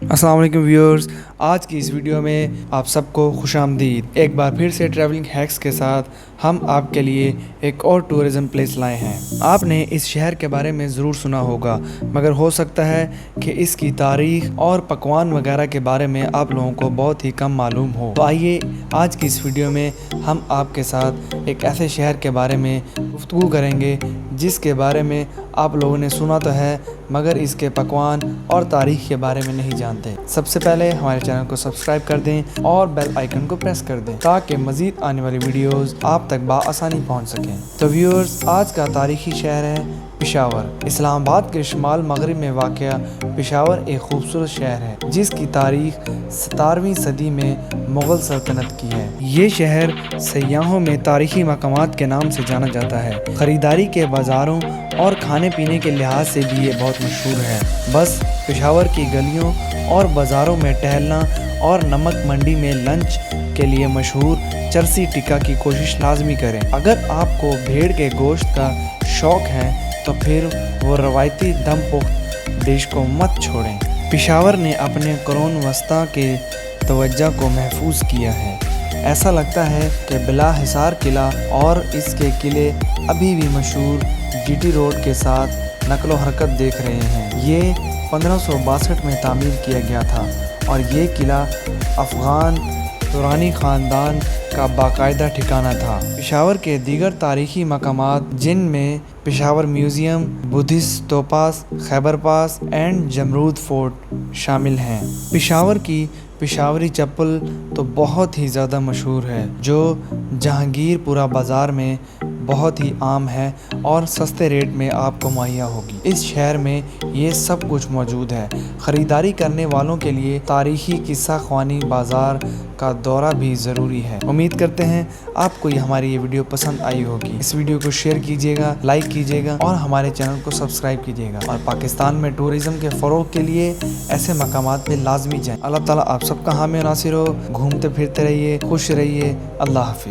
अस्सलाम वालेकुम व्यूअर्स, आज की इस वीडियो में आप सबको खुश आमदीद। एक बार फिर से ट्रैवलिंग हैक्स के साथ हम आपके लिए एक और टूरिज़म प्लेस लाए हैं। आपने इस शहर के बारे में ज़रूर सुना होगा, मगर हो सकता है कि इसकी तारीख़ और पकवान वगैरह के बारे में आप लोगों को बहुत ही कम मालूम हो। तो आइए आज की इस वीडियो में हम आपके साथ एक ऐसे शहर के बारे में गुफ्तगू करेंगे जिसके बारे में आप लोगों ने सुना तो है, मगर इसके पकवान और तारीख़ के बारे में नहीं जानते। सबसे पहले हमारे चैनल को सब्सक्राइब कर दें और बेल आइकन को प्रेस कर दें ताकि मज़ीद आने वाली वीडियोस आप तक बआसानी पहुंच सकें। तो व्यूअर्स, आज का तारीख़ी शहर है पेशावर। इस्लामाबाद के शुमाल मगरिब में वाक़या पेशावर एक खूबसूरत शहर है जिसकी तारीख़ 17वीं सदी में मुग़ल सल्तनत की है। ये शहर सयाहों में तारीख़ी मकामात के नाम से जाना जाता है। ख़रीदारी के बाज़ारों और खाने पीने के लिहाज से भी ये बहुत मशहूर है। बस पेशावर की गलियों और बाज़ारों में टहलना और नमक मंडी में लंच के लिए मशहूर चरसी टिक्का की कोशिश लाजमी करें। अगर आपको भेड़ के गोश्त का शौक़ है तो फिर वो रवायती दम पुख्त डिश को मत छोड़ें। पेशावर ने अपने कुरून वस्ता के तवज्जो को महफूज किया है। ऐसा लगता है कि बिला हिसार किला और इसके किले अभी भी मशहूर जीटी रोड के साथ नकलो हरकत देख रहे हैं। ये 1562 में तामीर किया गया था और ये किला अफ़गान तुरानी ख़ानदान का बाकायदा ठिकाना था। पेशावर के दीगर तारीख़ी मकामात जिनमें Peshawar museum, Buddhist stupas, Khyber pass and Jamrud fort शामिल हैं। पेशावर की पेशावरी चप्पल तो बहुत ही ज़्यादा मशहूर है जो जहांगीरपुरा बाज़ार में बहुत ही आम है और सस्ते रेट में आपको मुहैया होगी। इस शहर में ये सब कुछ मौजूद है। ख़रीदारी करने वालों के लिए तारीख़ी किस्सा ख्वानी बाज़ार का दौरा भी ज़रूरी है। उम्मीद करते हैं आपको हमारी ये वीडियो पसंद आई होगी। इस वीडियो को शेयर कीजिएगा, लाइक कीजिएगा और हमारे चैनल को सब्सक्राइब कीजिएगा। और पाकिस्तान में टूरिज़म के फ़रोग़ के लिए ऐसे मकामात पे लाजमी जाएँ। अल्लाह ताला आप सबका हामी नासिर हो। घूमते फिरते रहिए, खुश रहिए। अल्लाह हाफ़िज़।